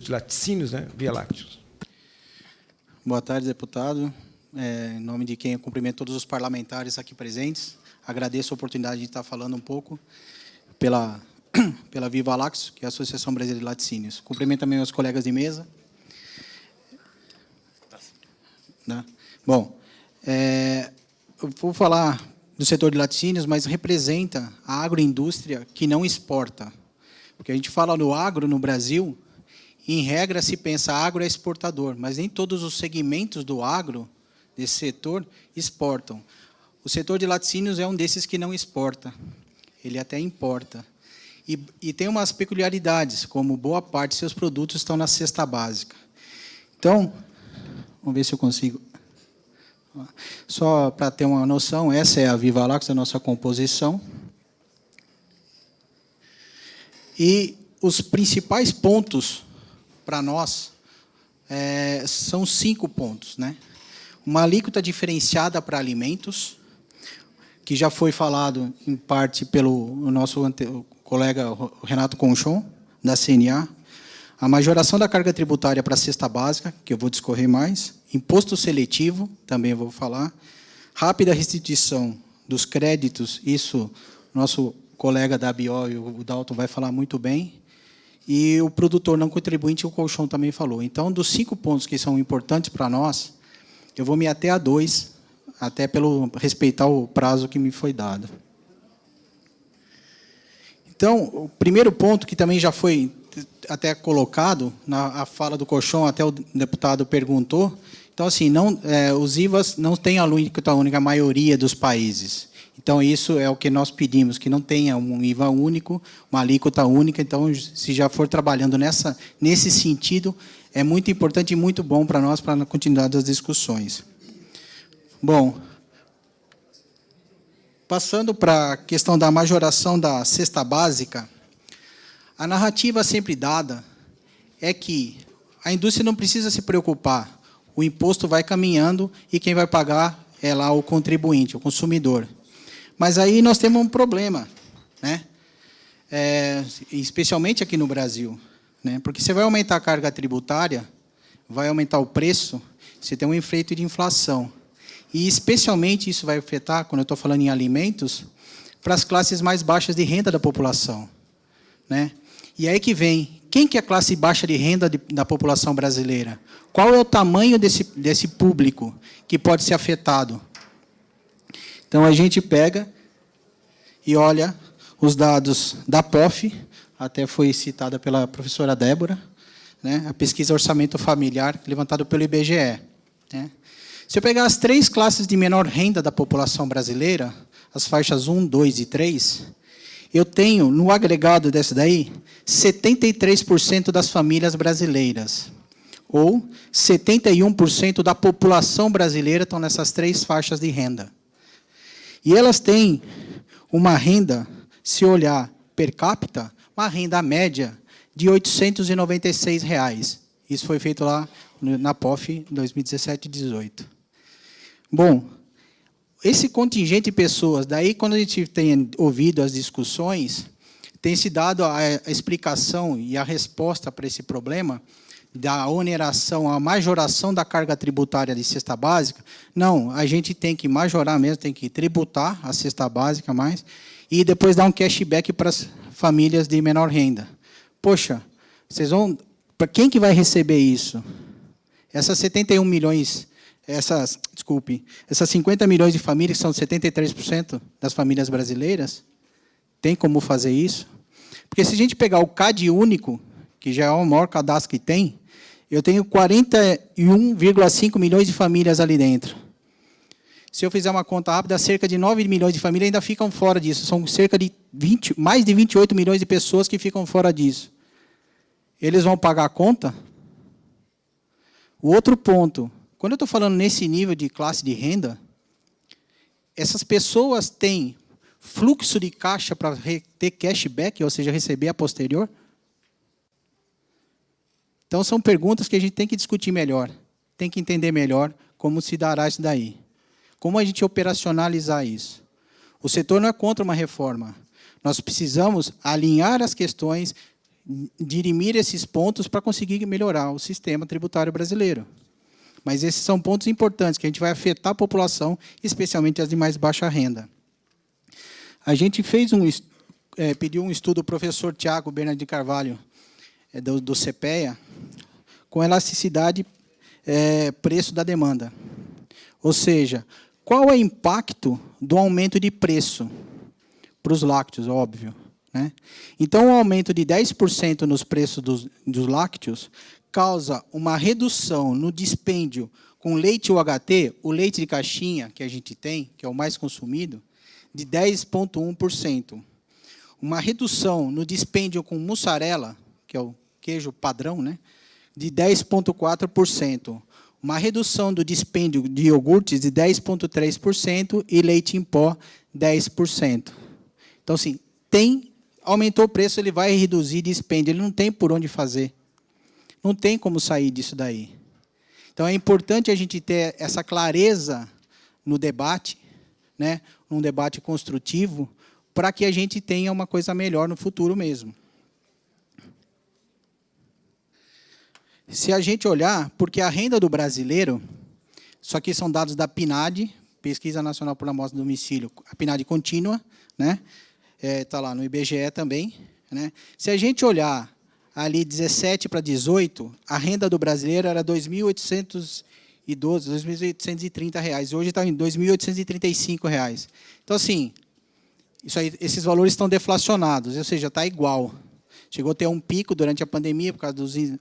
de laticínios, né, via lácteos. Boa tarde, deputado. Em nome de quem eu cumprimento todos os parlamentares aqui presentes, agradeço a oportunidade de estar falando um pouco pela Viva Lácteos, que é a Associação Brasileira de Laticínios. Cumprimento também os colegas de mesa. Bom, eu vou falar do setor de laticínios, mas representa a agroindústria que não exporta. Porque a gente fala no agro no Brasil, em regra se pensa agro é exportador, mas nem todos os segmentos do agro, desse setor, exportam. O setor de laticínios é um desses que não exporta, ele até importa. E tem umas peculiaridades, como boa parte de seus produtos estão na cesta básica. Então, vamos ver se eu consigo. Só para ter uma noção, essa é a Viva Lácteos, a nossa composição. E os principais pontos para nós são 5 pontos, né? Uma alíquota diferenciada para alimentos, que já foi falado em parte pelo nosso colega Renato Conchon, da CNA. A majoração da carga tributária para a cesta básica, que eu vou discorrer mais. Imposto seletivo, também vou falar. Rápida restituição dos créditos, isso nosso colega da BIO, o Dalton, vai falar muito bem. E o produtor não contribuinte, o Colchão também falou. Então, dos 5 pontos que são importantes para nós, eu vou me ater a 2, até pelo respeitar o prazo que me foi dado. Então, o primeiro ponto, que também já foi até colocado na fala do Colchão, até o deputado perguntou. Então, assim, os IVAs não têm alíquota única a maioria dos países. Então, isso é o que nós pedimos, que não tenha um IVA único, uma alíquota única. Então, se já for trabalhando nesse sentido, é muito importante e muito bom para nós, para a continuidade das discussões. Bom, passando para a questão da majoração da cesta básica, a narrativa sempre dada é que a indústria não precisa se preocupar, o imposto vai caminhando e quem vai pagar é lá o contribuinte, o consumidor. Mas aí nós temos um problema, né? Especialmente aqui no Brasil, né? Porque você vai aumentar a carga tributária, vai aumentar o preço, você tem um efeito de inflação. E, especialmente, isso vai afetar, quando eu estou falando em alimentos, para as classes mais baixas de renda da população, né? E aí que vem, quem que é a classe baixa de renda da população brasileira? Qual é o tamanho desse público que pode ser afetado? Então, a gente pega e olha os dados da POF, até foi citada pela professora Débora, né, a pesquisa Orçamento Familiar, levantada pelo IBGE. Né? Se eu pegar as 3 classes de menor renda da população brasileira, as faixas 1, 2 e 3, eu tenho, no agregado dessa daí, 73% das famílias brasileiras, ou 71% da população brasileira estão nessas 3 faixas de renda. E elas têm uma renda, se olhar per capita, uma renda média de R$ 896. Isso foi feito lá na POF 2017 e 2018. Bom, esse contingente de pessoas, daí quando a gente tem ouvido as discussões, tem se dado a explicação e a resposta para esse problema, da oneração, a majoração da carga tributária de cesta básica. Não, a gente tem que majorar mesmo, tem que tributar a cesta básica mais, e depois dar um cashback para as famílias de menor renda. Poxa, vocês vão... Para quem que vai receber isso? Essas 71 milhões, essas 50 milhões de famílias, que são 73% das famílias brasileiras, tem como fazer isso? Porque se a gente pegar o CAD único, que já é o maior cadastro que tem, eu tenho 41,5 milhões de famílias ali dentro. Se eu fizer uma conta rápida, cerca de 9 milhões de famílias ainda ficam fora disso. São cerca de mais de 28 milhões de pessoas que ficam fora disso. Eles vão pagar a conta? O outro ponto, quando eu estou falando nesse nível de classe de renda, essas pessoas têm fluxo de caixa para ter cashback, ou seja, receber a posterior? Então, são perguntas que a gente tem que discutir melhor, tem que entender melhor como se dará isso daí. Como a gente operacionalizar isso? O setor não é contra uma reforma. Nós precisamos alinhar as questões, dirimir esses pontos para conseguir melhorar o sistema tributário brasileiro. Mas esses são pontos importantes, que a gente vai afetar a população, especialmente as de mais baixa renda. A gente fez pediu um estudo do professor Tiago Bernardo de Carvalho, do CPEA, com elasticidade preço da demanda. Ou seja, qual é o impacto do aumento de preço para os lácteos, óbvio, né? Então, o aumento de 10% nos preços dos lácteos causa uma redução no dispêndio com leite UHT, o leite de caixinha que a gente tem, que é o mais consumido, de 10,1%. Uma redução no dispêndio com mussarela, que é o queijo padrão, né, de 10,4%. Uma redução do dispêndio de iogurtes de 10,3% e leite em pó 10%. Então, assim, aumentou o preço, ele vai reduzir dispêndio, ele não tem por onde fazer. Não tem como sair disso daí. Então, é importante a gente ter essa clareza no debate, né, um debate construtivo, para que a gente tenha uma coisa melhor no futuro mesmo. Se a gente olhar, porque a renda do brasileiro, isso aqui são dados da PNAD, Pesquisa Nacional por Amostra do Domicílio, a PNAD contínua, né? Está lá no IBGE também, né? Se a gente olhar ali 17 para 18, a renda do brasileiro era R$ 2.830, R$ hoje está em R$ 2.835. Então, assim, esses valores estão deflacionados, ou seja, está igual. Chegou a ter um pico durante a pandemia por causa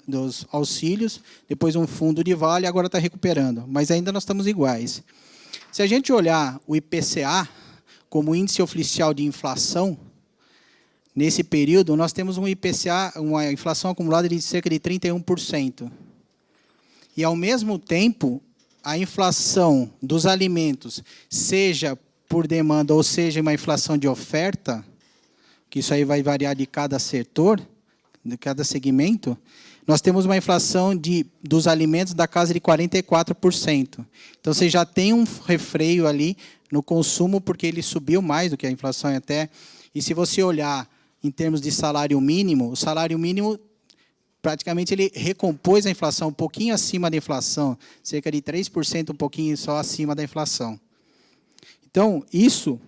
dos auxílios, depois um fundo de vale, agora está recuperando. Mas ainda nós estamos iguais. Se a gente olhar o IPCA como índice oficial de inflação, nesse período nós temos um IPCA, uma inflação acumulada de cerca de 31%. E, ao mesmo tempo, a inflação dos alimentos, seja por demanda ou seja uma inflação de oferta, que isso aí vai variar de cada setor, de cada segmento, nós temos uma inflação dos alimentos da casa de 44%. Então, você já tem um refreio ali no consumo, porque ele subiu mais do que a inflação até. E se você olhar em termos de salário mínimo, o salário mínimo, praticamente, ele recompôs a inflação um pouquinho acima da inflação, cerca de 3%, um pouquinho só acima da inflação. Então, isso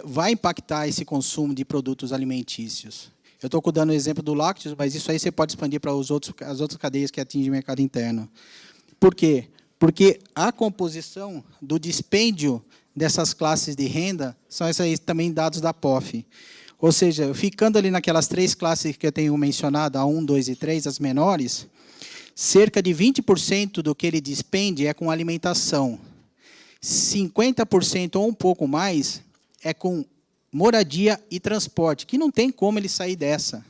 vai impactar esse consumo de produtos alimentícios. Eu estou dando o exemplo do lácteos, mas isso aí você pode expandir para as outras cadeias que atingem o mercado interno. Por quê? Porque a composição do dispêndio dessas classes de renda são esses também dados da POF. Ou seja, ficando ali naquelas 3 classes que eu tenho mencionado, a 1, 2 e 3, as menores, cerca de 20% do que ele despende é com alimentação. 50% ou um pouco mais é com moradia e transporte, que não tem como ele sair dessa.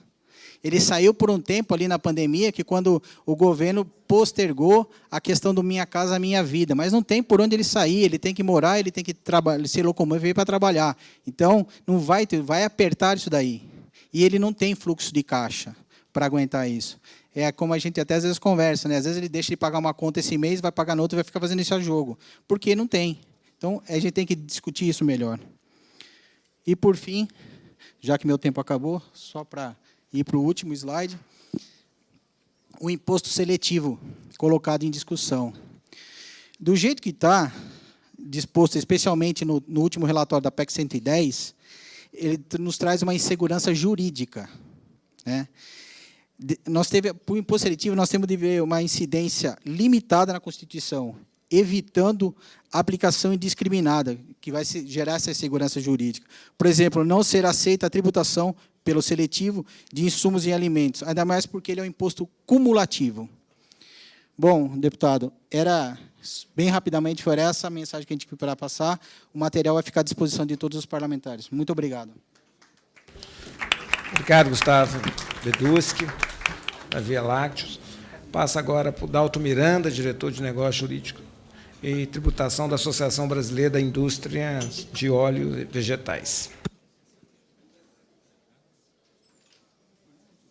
Ele saiu por um tempo ali na pandemia, que quando o governo postergou a questão do Minha Casa Minha Vida, mas não tem por onde ele sair, ele tem que morar, ele tem que se locomover para trabalhar. Então, não vai apertar isso daí. E ele não tem fluxo de caixa para aguentar isso. É como a gente até às vezes conversa, né? Às vezes ele deixa de pagar uma conta esse mês, vai pagar no outro e vai ficar fazendo isso a jogo. Porque não tem. Então, a gente tem que discutir isso melhor. E, por fim, já que meu tempo acabou, só para ir para o último slide, o imposto seletivo colocado em discussão. Do jeito que está disposto, especialmente no último relatório da PEC 110, ele nos traz uma insegurança jurídica, né? Para o imposto seletivo, nós temos de ver uma incidência limitada na Constituição, evitando a aplicação indiscriminada, que vai gerar essa insegurança jurídica. Por exemplo, não ser aceita a tributação pelo seletivo de insumos e alimentos, ainda mais porque ele é um imposto cumulativo. Bom, deputado, bem rapidamente, foi essa a mensagem que a gente queria para passar. O material vai ficar à disposição de todos os parlamentares. Muito obrigado. Obrigado, Gustavo Beduschi, da Via Lácteos. Passa agora para o Dalto Miranda, diretor de Negócio Jurídico e Tributação da Associação Brasileira da Indústria de Óleos e Vegetais.